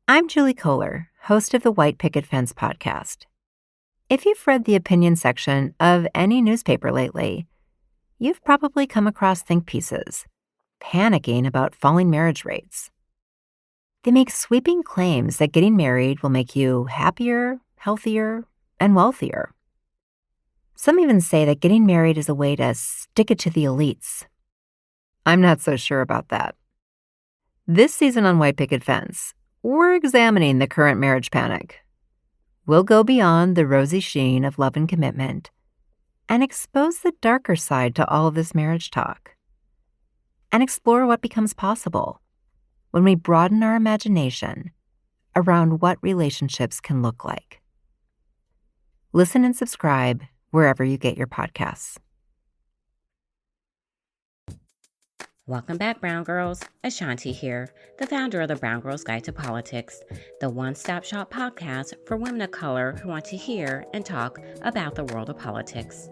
I'm Julie Kohler, host of the White Picket Fence podcast. If you've read the opinion section of any newspaper lately, you've probably come across think pieces panicking about falling marriage rates. They make sweeping claims that getting married will make you happier, healthier, and wealthier. Some even say that getting married is a way to stick it to the elites. I'm not so sure about that. This season on White Picket Fence, we're examining the current marriage panic. We'll go beyond the rosy sheen of love and commitment and expose the darker side to all of this marriage talk and explore what becomes possible when we broaden our imagination around what relationships can look like. Listen and subscribe wherever you get your podcasts. Welcome back, Brown Girls. A'shanti here, the founder of the Brown Girls Guide to Politics, the one-stop shop podcast for women of color who want to hear and talk about the world of politics.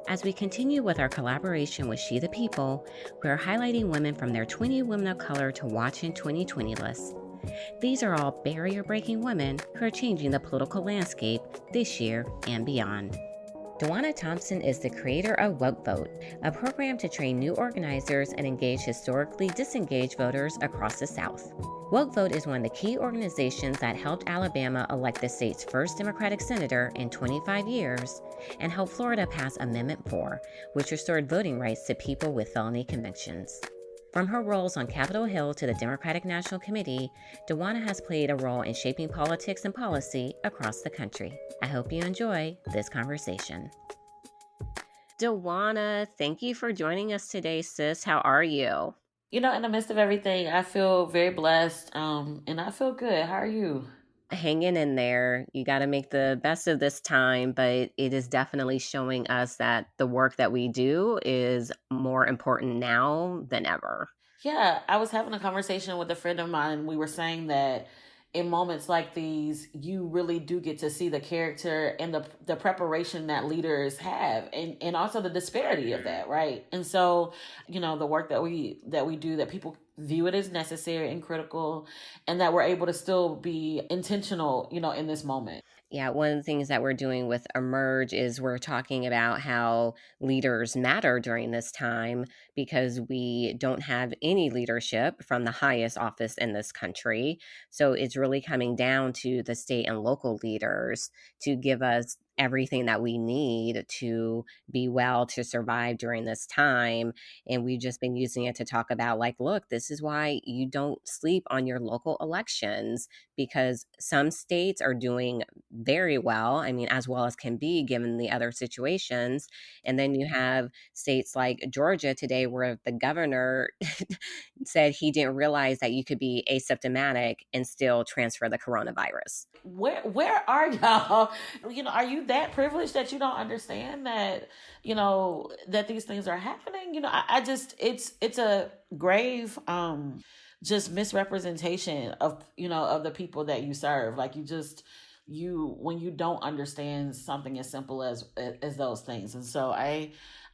As we continue with our collaboration with She the People, we are highlighting women from their 20 Women of Color to Watch in 2020 list. These are all barrier-breaking women who are changing the political landscape this year and beyond. DeJuana Thompson is the creator of Woke Vote, a program to train new organizers and engage historically disengaged voters across the South. Woke Vote is one of the key organizations that helped Alabama elect the state's first Democratic senator in 25 years and helped Florida pass Amendment 4, which restored voting rights to people with felony convictions. From her roles on Capitol Hill to the Democratic National Committee, DeJuana has played a role in shaping politics and policy across the country. I hope you enjoy this conversation. DeJuana, thank you for joining us today, sis. How are you? In the midst of everything, I feel very blessed, and I feel good. How are you? Hanging in there. You got to make the best of this time, but it is definitely showing us that the work that we do is more important now than ever. Yeah, I was having a conversation with a friend of mine. We were saying that in moments like these, you really do get to see the character and the preparation that leaders have, and also the disparity of that, right? And so, the work that we do, that people view it as necessary and critical, and that we're able to still be intentional, in this moment. Yeah, one of the things that we're doing with Emerge is we're talking about how leaders matter during this time because we don't have any leadership from the highest office in this country. So it's really coming down to the state and local leaders to give us everything that we need to be well, to survive during this time. And we've just been using it to talk about, like, look, this is why you don't sleep on your local elections, because some states are doing very well. I mean, as well as can be given the other situations. And then you have states like Georgia today where the governor said he didn't realize that you could be asymptomatic and still transfer the coronavirus. Where are y'all? Are you that privileged that you don't understand that, that these things are happening? I just, it's a grave, just misrepresentation of, of the people that you serve. Like when you don't understand something as simple as those things. And so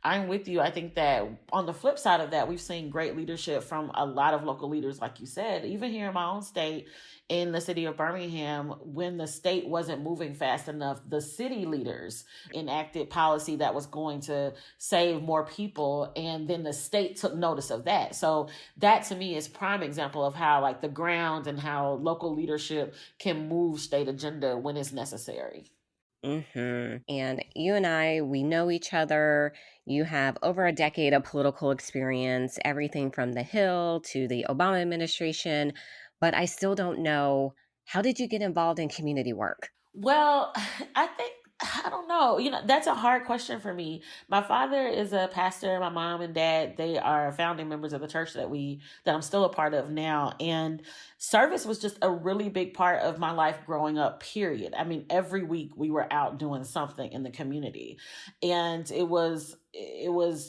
I'm with you. I think that on the flip side of that, we've seen great leadership from a lot of local leaders, like you said, even here in my own state, in the city of Birmingham, when the state wasn't moving fast enough, the city leaders enacted policy that was going to save more people. And then the state took notice of that. So that to me is prime example of how, like, the ground and how local leadership can move state agenda when it's necessary. And you and I, we know each other. You have over a decade of political experience, everything from the Hill to the Obama administration. But I still don't know, how did you get involved in community work? Well, I don't know. That's a hard question for me. My father is a pastor. My mom and dad, they are founding members of the church that I'm still a part of now. And service was just a really big part of my life growing up, period. I mean, every week we were out doing something in the community. And it was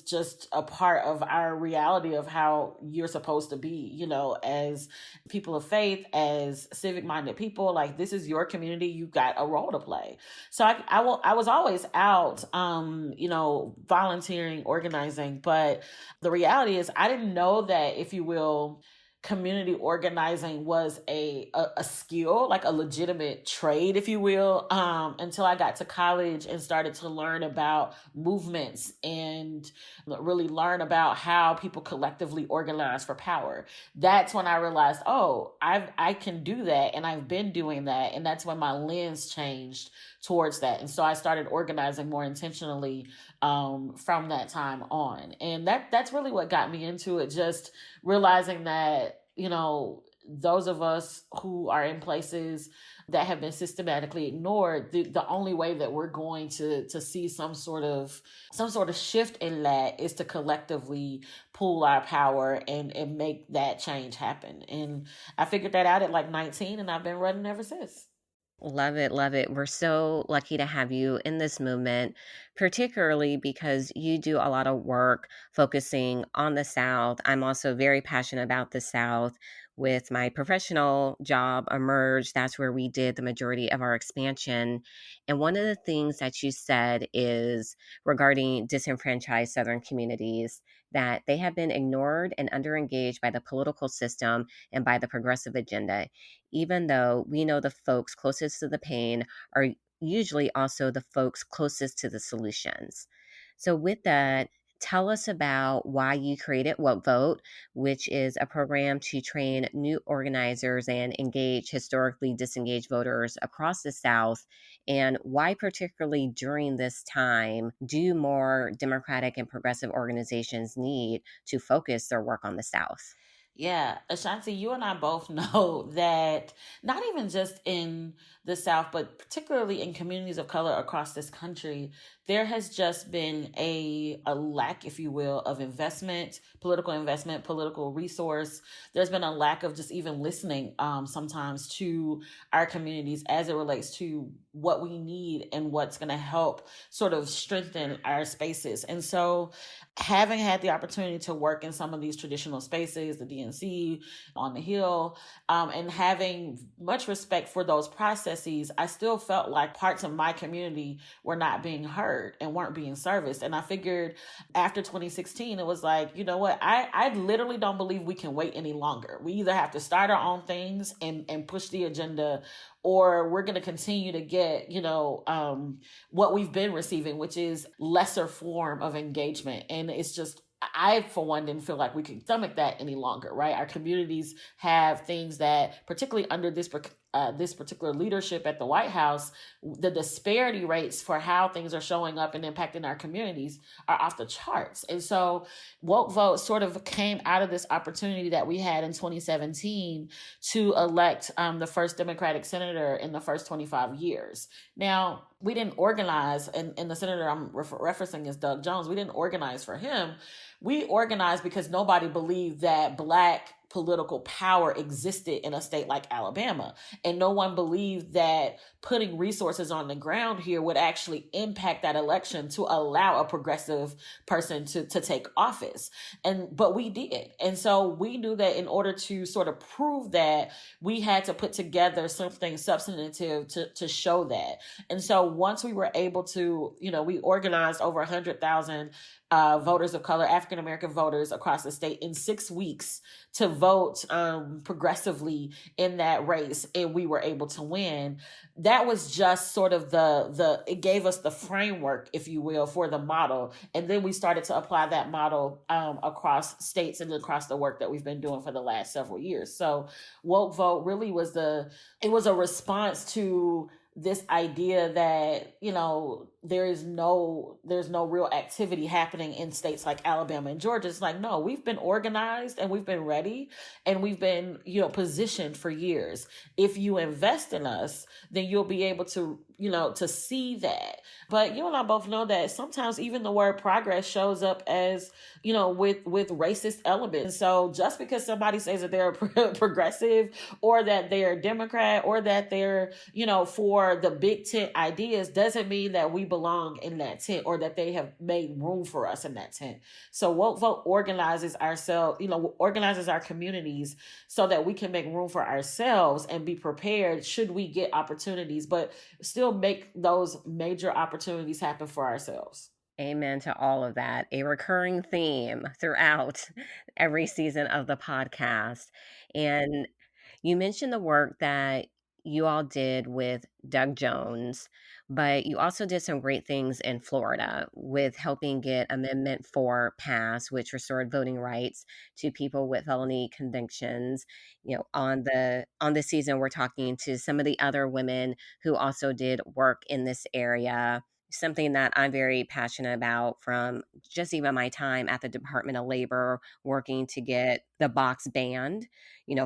just a part of our reality of how you're supposed to be, as people of faith, as civic minded people. Like, this is your community. You've got a role to play. So I was always out, volunteering, organizing. But the reality is I didn't know that, if you will, community organizing was a skill, like a legitimate trade, if you will, until I got to college and started to learn about movements and really learn about how people collectively organize for power. That's when I realized, oh, I can do that, and I've been doing that, and that's when my lens changed towards that. And so I started organizing more intentionally from that time on. And that's really what got me into it, just realizing that, those of us who are in places that have been systematically ignored, the only way that we're going to see some sort of shift in that is to collectively pool our power and make that change happen. And I figured that out at like 19, and I've been running ever since. Love it. Love it. We're so lucky to have you in this movement, particularly because you do a lot of work focusing on the South. I'm also very passionate about the South. With my professional job, Emerge, that's where we did the majority of our expansion. And one of the things that you said is regarding disenfranchised Southern communities, that they have been ignored and underengaged by the political system and by the progressive agenda, even though we know the folks closest to the pain are usually also the folks closest to the solutions. So, with that, tell us about why you created Woke Vote, which is a program to train new organizers and engage historically disengaged voters across the South, and why, particularly during this time, do more Democratic and progressive organizations need to focus their work on the South? Yeah, Ashanti, you and I both know that not even just in the South, but particularly in communities of color across this country, there has just been a lack, if you will, of investment, political resource. There's been a lack of just even listening sometimes to our communities as it relates to what we need and what's going to help sort of strengthen our spaces. And so having had the opportunity to work in some of these traditional spaces, the DNC, on the Hill, and having much respect for those processes, I still felt like parts of my community were not being heard and weren't being serviced. And I figured after 2016, it was like, you know what, I literally don't believe we can wait any longer. We either have to start our own things and push the agenda, or we're going to continue to get, what we've been receiving, which is lesser form of engagement. And it's just, I, for one, didn't feel like we could stomach that any longer, right? Our communities have things that, particularly under this particular leadership at the White House, the disparity rates for how things are showing up and impacting our communities are off the charts. And so Woke Vote sort of came out of this opportunity that we had in 2017 to elect the first Democratic senator in the first 25 years. Now, we didn't organize, and the senator I'm referencing is Doug Jones. We didn't organize for him. We organized because nobody believed that Black political power existed in a state like Alabama. And no one believed that putting resources on the ground here would actually impact that election to allow a progressive person to take office. But we did. And so we knew that in order to sort of prove that, we had to put together something substantive to show that. And so once we were able to, we organized over 100,000 voters of color, African-American voters across the state in 6 weeks to vote progressively in that race, and we were able to win. That was just sort of it gave us the framework, if you will, for the model. And then we started to apply that model across states and across the work that we've been doing for the last several years. So Woke Vote really was a response to this idea that, there's no real activity happening in states like Alabama and Georgia. It's like, no, we've been organized and we've been ready and we've been, positioned for years. If you invest in us, then you'll be able to, to see that. But you and I both know that sometimes even the word progress shows up as, with racist elements. And so just because somebody says that they're progressive or that they're Democrat or that they're, for the big tent ideas doesn't mean that we belong in that tent or that they have made room for us in that tent. So Woke Vote organizes organizes our communities so that we can make room for ourselves and be prepared should we get opportunities, but still make those major opportunities happen for ourselves. Amen to all of that. A recurring theme throughout every season of the podcast. And you mentioned the work that you all did with Doug Jones, but you also did some great things in Florida with helping get Amendment 4 passed, which restored voting rights to people with felony convictions. On the season, we're talking to some of the other women who also did work in this area. Something that I'm very passionate about from just even my time at the Department of Labor, working to get the box banned,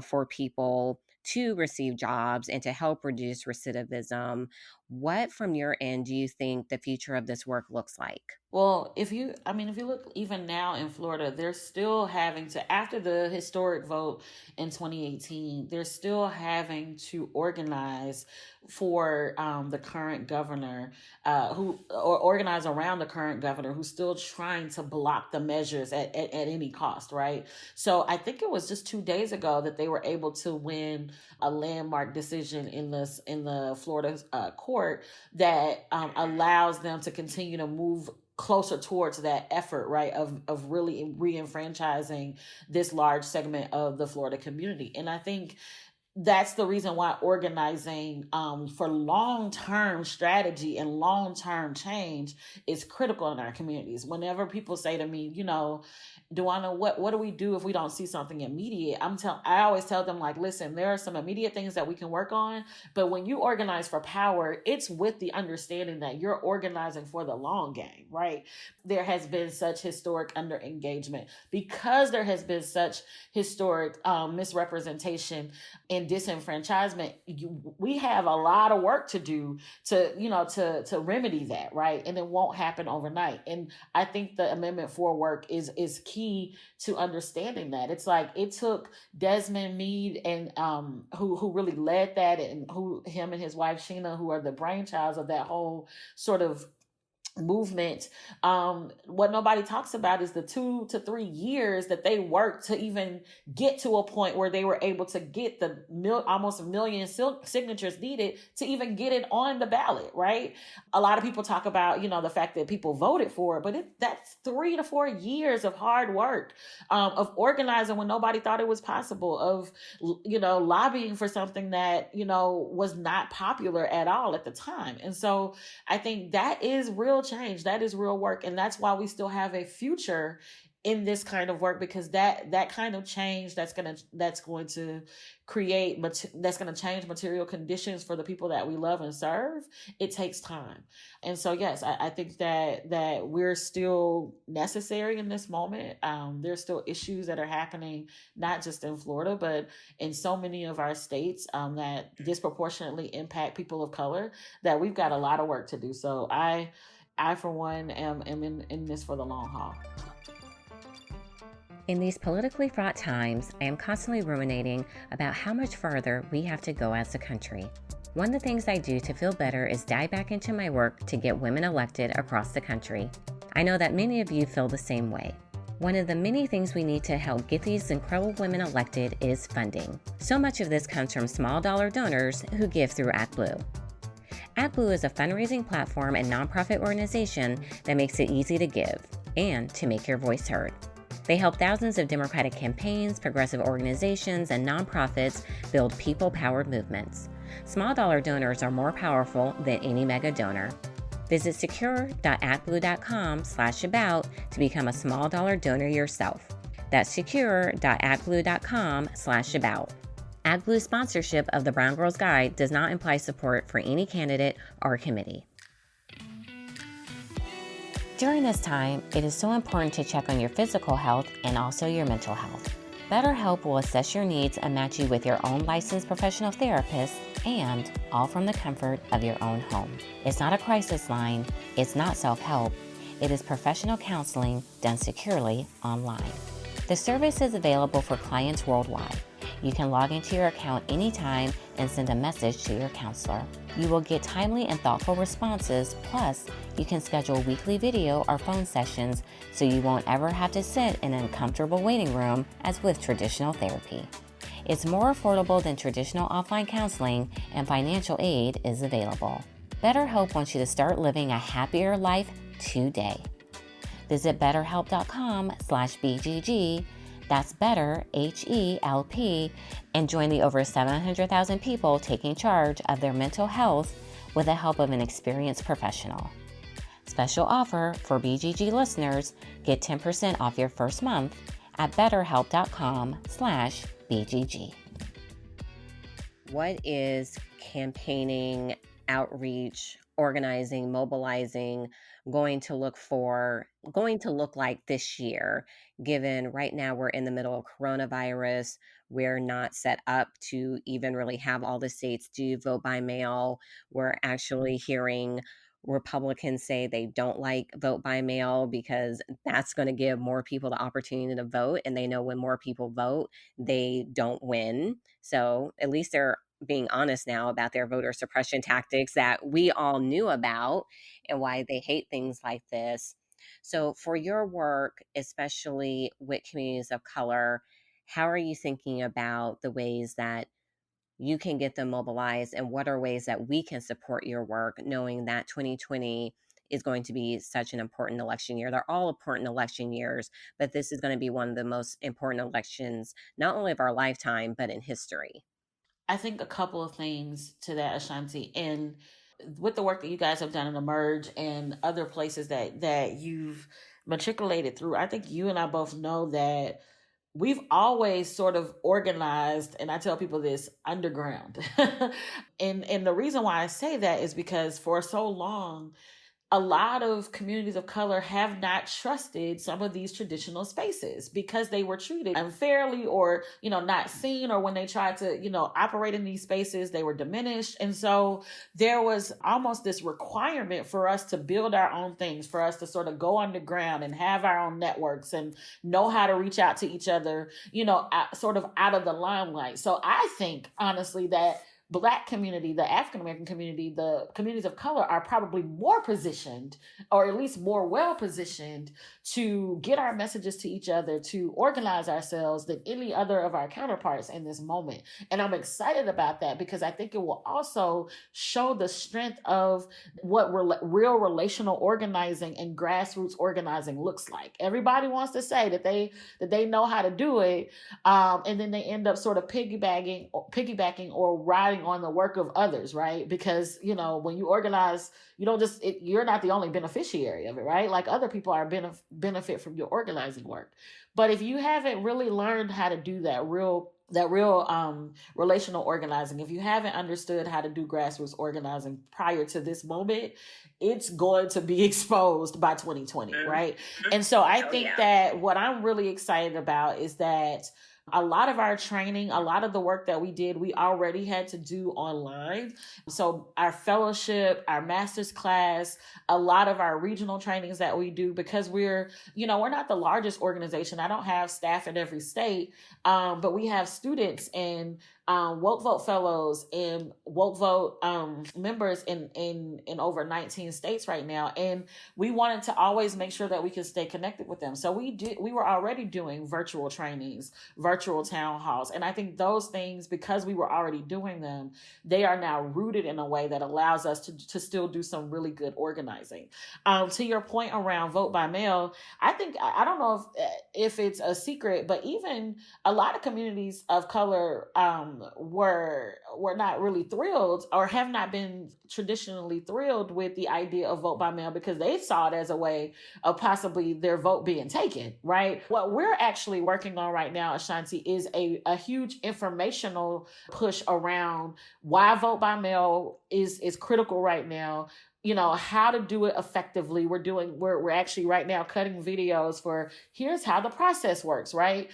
for people to receive jobs and to help reduce recidivism. What, from your end, do you think the future of this work looks like? Well, if you look even now in Florida, they're still having to, after the historic vote in 2018, they're still having to organize for the current governor, or organize around the current governor who's still trying to block the measures at any cost, right? So I think it was just 2 days ago that they were able to win a landmark decision in the Florida court that allows them to continue to move closer towards that effort, right, of really re-enfranchising this large segment of the Florida community. And I think that's the reason why organizing for long-term strategy and long-term change is critical in our communities. Whenever people say to me, DeJuana, what do we do if we don't see something immediate? I always tell them, like, listen, there are some immediate things that we can work on, but when you organize for power, it's with the understanding that you're organizing for the long game, right? There has been such historic under-engagement because there has been such historic misrepresentation and disenfranchisement. We have a lot of work to do to remedy that, right? And it won't happen overnight. And I think the Amendment 4 work is key to understanding that. It's like it took Desmond Meade and who really led that, and him and his wife Sheena, who are the brainchilds of that whole sort of movement. What nobody talks about is the 2 to 3 years that they worked to even get to a point where they were able to get the almost 1 million signatures needed to even get it on the ballot, right? A lot of people talk about, the fact that people voted for it, but that's 3 to 4 years of hard work, of organizing when nobody thought it was possible, of, lobbying for something that, was not popular at all at the time. And so I think that is real change. That is real work. And that's why we still have a future in this kind of work, because that kind of change that's going to change material conditions for the people that we love and serve, it takes time. And so, yes, I think that we're still necessary in this moment. There's still issues that are happening, not just in Florida, but in so many of our states that disproportionately impact people of color, that we've got a lot of work to do. So I for one, am in this for the long haul. In these politically fraught times, I am constantly ruminating about how much further we have to go as a country. One of the things I do to feel better is dive back into my work to get women elected across the country. I know that many of you feel the same way. One of the many things we need to help get these incredible women elected is funding. So much of this comes from small dollar donors who give through ActBlue. ActBlue is a fundraising platform and nonprofit organization that makes it easy to give and to make your voice heard. They help thousands of Democratic campaigns, progressive organizations, and nonprofits build people-powered movements. Small dollar donors are more powerful than any mega donor. Visit secure.actblue.com/about to become a small dollar donor yourself. That's secure.actblue.com/about. ActBlue sponsorship of the Brown Girls Guide does not imply support for any candidate or committee. During this time, it is so important to check on your physical health and also your mental health. BetterHelp will assess your needs and match you with your own licensed professional therapist, and all from the comfort of your own home. It's not a crisis line, it's not self-help, it is professional counseling done securely online. The service is available for clients worldwide. You can log into your account anytime and send a message to your counselor. You will get timely and thoughtful responses, plus you can schedule weekly video or phone sessions so you won't ever have to sit in an uncomfortable waiting room as with traditional therapy. It's more affordable than traditional offline counseling, and financial aid is available. BetterHelp wants you to start living a happier life today. Visit betterhelp.com/BGG. That's Better, H-E-L-P, and join the over 700,000 people taking charge of their mental health with the help of an experienced professional. Special offer for BGG listeners, get 10% off your first month at betterhelp.com/BGG. What is campaigning, outreach, organizing, mobilizing going to look like this year, given right now we're in the middle of coronavirus? We're not set up to even really have all the states do vote by mail. We're actually hearing Republicans say they don't like vote by mail because that's going to give more people the opportunity to vote, and they know when more people vote, they don't win. So at least they're being honest now about their voter suppression tactics that we all knew about and why they hate things like this. So for your work, especially with communities of color, how are you thinking about the ways that you can get them mobilized, and what are ways that we can support your work, knowing that 2020 is going to be such an important election year? They're all important election years, but this is going to be one of the most important elections, not only of our lifetime, but in history. I think a couple of things to that, A'shanti, and with the work that you guys have done in Emerge and other places that you've matriculated through, I think you and I both know that we've always sort of organized, and I tell people this, underground. and the reason why I say that is because for so long, a lot of communities of color have not trusted some of these traditional spaces because they were treated unfairly or, not seen, or when they tried to, operate in these spaces, they were diminished. And so there was almost this requirement for us to build our own things, for us to sort of go underground and have our own networks and know how to reach out to each other, sort of out of the limelight. So I think, honestly, that Black community, the African American community, the communities of color are probably more positioned, or at least more well positioned, to get our messages to each other, to organize ourselves than any other of our counterparts in this moment. And I'm excited about that because I think it will also show the strength of what real relational organizing and grassroots organizing looks like. Everybody wants to say that they know how to do it, and then they end up sort of piggybacking or riding on the work of others, right? Because, when you organize, you're not the only beneficiary of it, right? Like, other people are benefit from your organizing work. But if you haven't really learned how to do that real relational organizing, if you haven't understood how to do grassroots organizing prior to this moment, it's going to be exposed by 2020, right? And so I think that what I'm really excited about is that a lot of our training, a lot of the work that we did, we already had to do online. So our fellowship, our master's class, a lot of our regional trainings that we do, because we're not the largest organization. I don't have staff in every state, but we have students and Woke Vote fellows and Woke Vote members in over 19 states right now. And we wanted to always make sure that we could stay connected with them. So we were already doing virtual trainings, virtual town halls. And I think those things, because we were already doing them, they are now rooted in a way that allows us to still do some really good organizing. To your point around vote by mail, I think, I don't know if it's a secret, but even a lot of communities of color were not really thrilled, or have not been traditionally thrilled with the idea of vote by mail, because they saw it as a way of possibly their vote being taken, right? What we're actually working on right now, A'shanti, is a huge informational push around why vote by mail is critical right now, how to do it effectively. We're actually right now cutting videos for here's how the process works, right?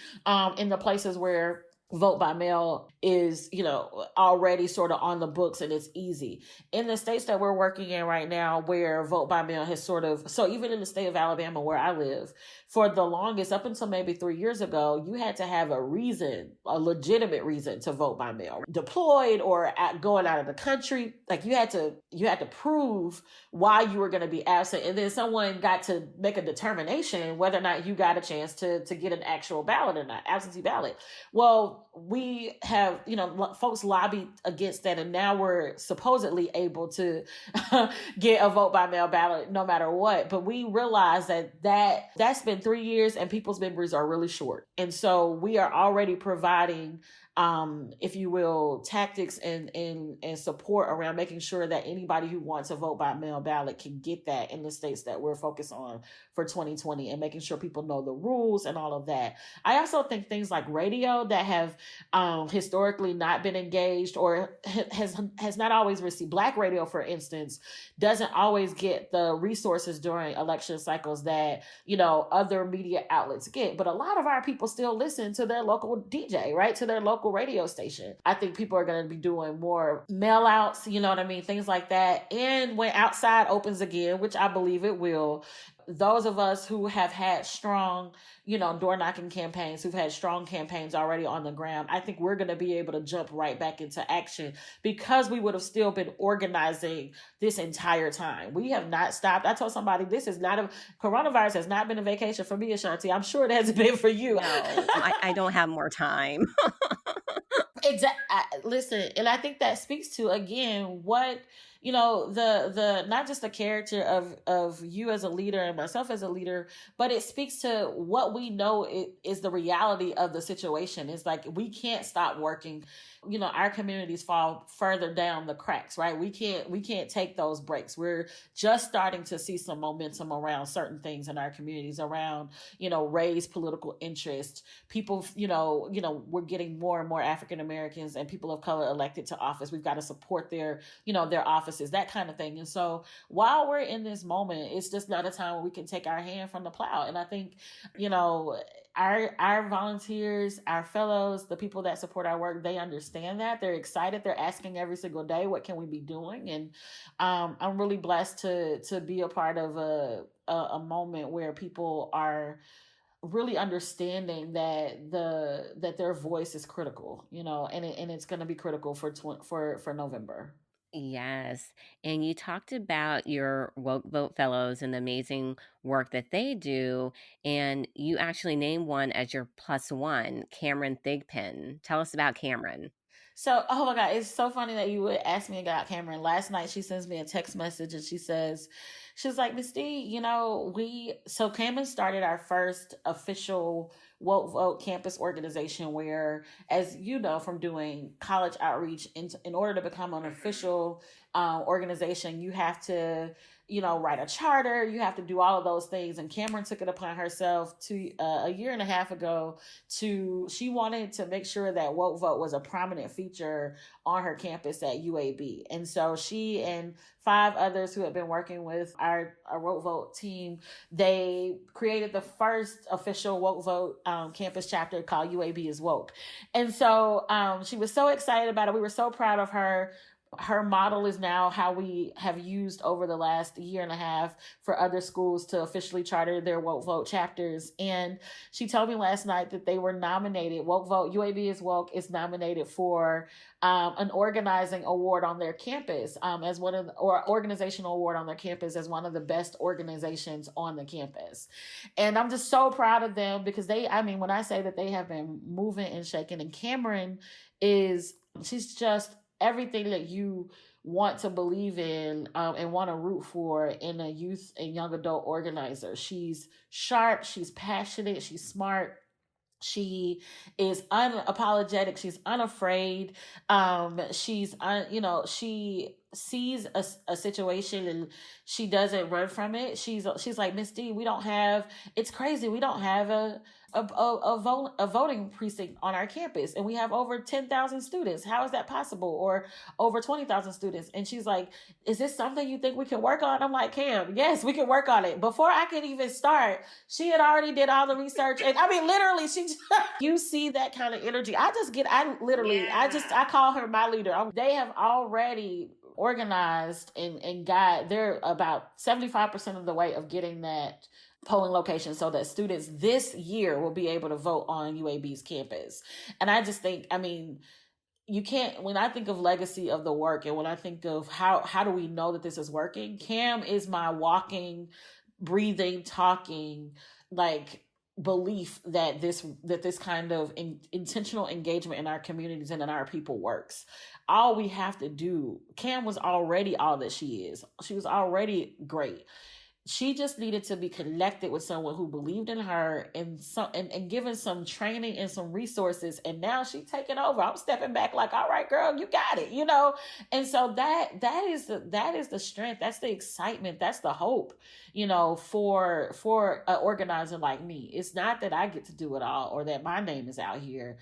In the places where vote by mail is, already sort of on the books and it's easy. In the states that we're working in right now, where vote by mail has so even in the state of Alabama where I live, for the longest, up until maybe 3 years ago, you had to have a legitimate reason to vote by mail. Deployed or going out of the country, like you had to prove why you were going to be absent, and then someone got to make a determination whether or not you got a chance to get an actual ballot or not, absentee ballot. Well, we have, folks lobbied against that, and now we're supposedly able to get a vote by mail ballot no matter what. But we realize that's been 3 years and people's memories are really short. And so we are already providing, if you will, tactics and support around making sure that anybody who wants a vote by mail ballot can get that in the states that we're focused on for 2020, and making sure people know the rules and all of that. I also think things like radio that have historically not been engaged, or has not always received, Black radio, for instance, doesn't always get the resources during election cycles that, other media outlets get. But a lot of our people still listen to their local DJ, right? To their local radio station. I think people are going to be doing more mail outs, you know what I mean? Things like that. And when outside opens again, which I believe it will, those of us who have had strong, door knocking campaigns, who've had strong campaigns already on the ground, I think we're going to be able to jump right back into action, because we would have still been organizing this entire time. We have not stopped. I told somebody, coronavirus has not been a vacation for me, A'shanti. I'm sure it hasn't been for you. No, I don't have more time. Exactly. Listen, and I think that speaks to, again, what, the not just the character of you as a leader and myself as a leader, but it speaks to what we know is the reality of the situation. It's like, we can't stop working. Our communities fall further down the cracks, right? We can't take those breaks. We're just starting to see some momentum around certain things in our communities, around, raised political interest. People, we're getting more and more African Americans and people of color elected to office. We've got to support their offices, that kind of thing. And so while we're in this moment, it's just not a time where we can take our hand from the plow. And I think, our volunteers, our fellows, the people that support our work, they understand that. They're excited. They're asking every single day, what can we be doing? And I'm really blessed to be a part of a moment where people are really understanding that their voice is critical, and it's going to be critical for November. Yes. And you talked about your Woke Vote Fellows and the amazing work that they do. And you actually named one as your +1, Cameron Thigpen. Tell us about Cameron. So, oh my God, it's so funny that you would ask me about Cameron. Last night, she sends me a text message and she's like, Miss D, so Cameron started our first official Woke Vote campus organization, where, as you know, from doing college outreach, in order to become an official organization, you have to, write a charter, you have to do all of those things. And Cameron took it upon herself to a year and a half ago she wanted to make sure that Woke Vote was a prominent feature on her campus at UAB. And so she and 5 others who have been working with our Woke Vote team, they created the first official Woke Vote campus chapter called UAB is Woke. And so she was so excited about it. We were so proud of her. Her model is now how we have used over the last year and a half for other schools to officially charter their Woke Vote chapters. And she told me last night that they were nominated. Woke Vote, UAB is Woke, is nominated for an organizing award on their campus, or organizational award on their campus, as one of the best organizations on the campus. And I'm just so proud of them, because when I say that they have been moving and shaking, and Cameron she's just everything that you want to believe in and want to root for in a youth and young adult organizer. She's sharp, she's passionate, she's smart. She is unapologetic. She's unafraid. She sees a situation and she doesn't run from it. She's like, Miss D, it's crazy. We don't have a voting precinct on our campus, and we have over 10,000 students. How is that possible? Or over 20,000 students. And she's like, is this something you think we can work on? I'm like, Cam, yes, we can work on it. Before I could even start, she had already did all the research. And literally, you see that kind of energy. I call her my leader. They have already organized and they're about 75% of the way of getting that polling location so that students this year will be able to vote on UAB's campus. And I just think, you can't, when I think of legacy of the work, and when I think of how do we know that this is working, Cam is my walking, breathing, talking, like belief that this kind of intentional engagement in our communities and in our people works. All we have to do, Cam was already all that she is. She was already great. She just needed to be connected with someone who believed in her and given some training and some resources. And now she's taking over. I'm stepping back like, all right, girl, you got it, you know? And so that is the strength. That's the excitement. That's the hope, you know, for an organizer like me. It's not that I get to do it all or that my name is out here.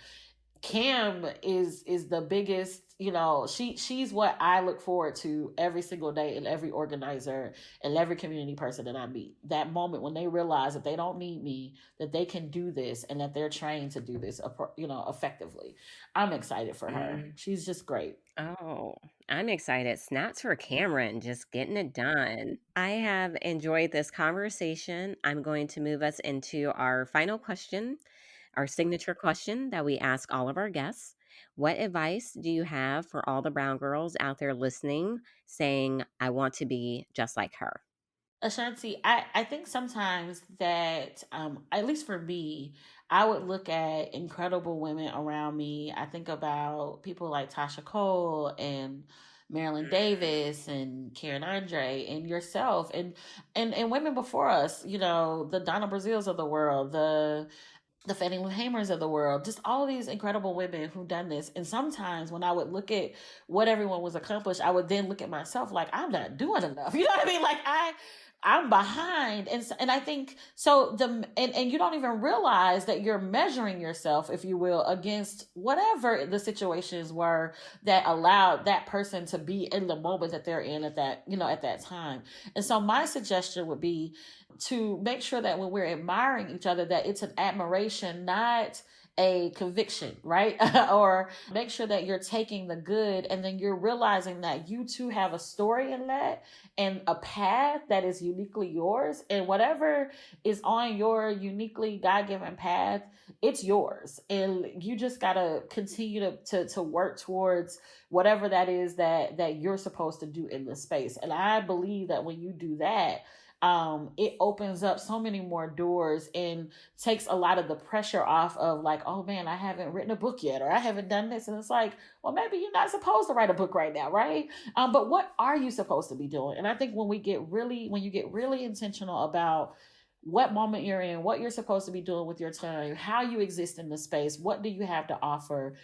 Cam is the biggest, you know, she's what I look forward to every single day, and every organizer and every community person that I meet. That moment when they realize that they don't need me, that they can do this, and that they're trained to do this, you know, effectively. I'm excited for her. She's just great. Oh, I'm excited. Snaps for Cameron, just getting it done. I have enjoyed this conversation. I'm going to move us into our final question, our signature question that we ask all of our guests. What advice do you have for all the brown girls out there listening, saying, I want to be just like her? A'shanti, I think sometimes that, at least for me, I would look at incredible women around me. I think about people like Tasha Cole and Marilyn Davis and Karen Andre and yourself and women before us, you know, the Donna Brazils of the world, the Fannie Lou Hamers of the world, just all of these incredible women who've done this. And sometimes when I would look at what everyone was accomplished, I would then look at myself like, I'm not doing enough. You know what I mean? Like I'm behind. And I think so and you don't even realize that you're measuring yourself, if you will, against whatever the situations were that allowed that person to be in the moment that they're in at that, you know, at that time. And so my suggestion would be to make sure that when we're admiring each other, that it's an admiration, not a conviction, right? Or make sure that you're taking the good and then you're realizing that you too have a story in that and a path that is uniquely yours. And whatever is on your uniquely God-given path, it's yours. And you just got to continue to work towards whatever that is that you're supposed to do in this space. And I believe that when you do that, it opens up so many more doors and takes a lot of the pressure off of like, oh man, I haven't written a book yet, or I haven't done this. And it's like, well, maybe you're not supposed to write a book right now, right? But what are you supposed to be doing? And I think when you get really intentional about what moment you're in, what you're supposed to be doing with your time, how you exist in the space, what do you have to offer,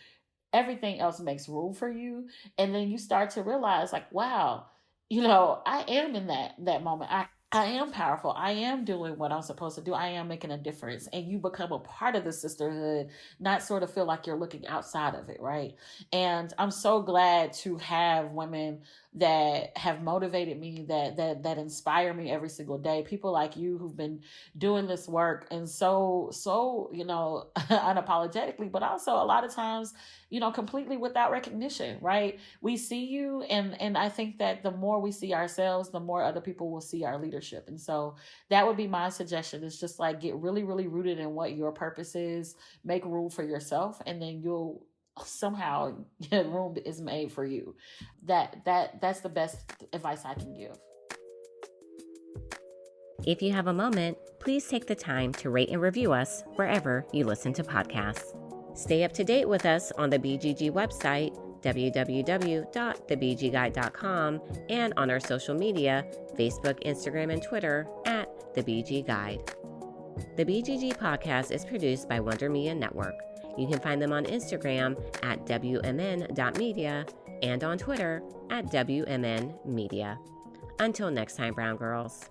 everything else makes room for you. And then you start to realize like, wow, you know, I am in that moment. I am powerful. I am doing what I'm supposed to do. I am making a difference. And you become a part of the sisterhood, not sort of feel like you're looking outside of it, right? And I'm so glad to have women that have motivated me, that inspire me every single day. People like you who've been doing this work and so, you know, unapologetically, but also a lot of times, you know, completely without recognition, right? We see you. And I think that the more we see ourselves, the more other people will see our leadership. And so that would be my suggestion, is just like get really, really rooted in what your purpose is, make room for yourself, and then you'll somehow room is made for you. That's the best advice I can give. If you have a moment, please take the time to rate and review us wherever you listen to podcasts. Stay up to date with us on the BGG website, www.thebgguide.com, and on our social media, Facebook, Instagram, and Twitter at The BG Guide. The BGG podcast is produced by Wonder Media Network. You can find them on Instagram at WMN.media and on Twitter at WMNmedia. Until next time, brown girls.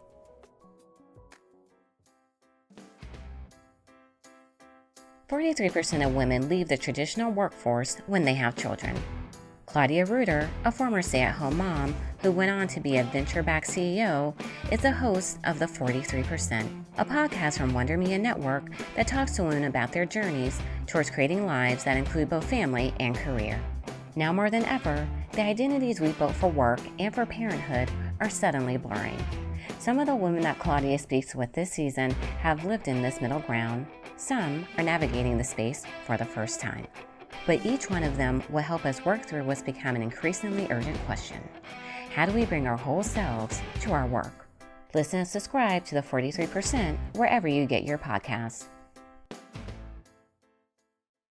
"43% of women leave the traditional workforce when they have children." Claudia Reuter, a former stay-at-home mom who went on to be a venture-backed CEO, is the host of The 43%, a podcast from Wonder Media Network that talks to women about their journeys towards creating lives that include both family and career. Now more than ever, the identities we built for work and for parenthood are suddenly blurring. Some of the women that Claudia speaks with this season have lived in this middle ground. Some are navigating the space for the first time. But each one of them will help us work through what's become an increasingly urgent question. How do we bring our whole selves to our work? Listen and subscribe to The 43% wherever you get your podcasts.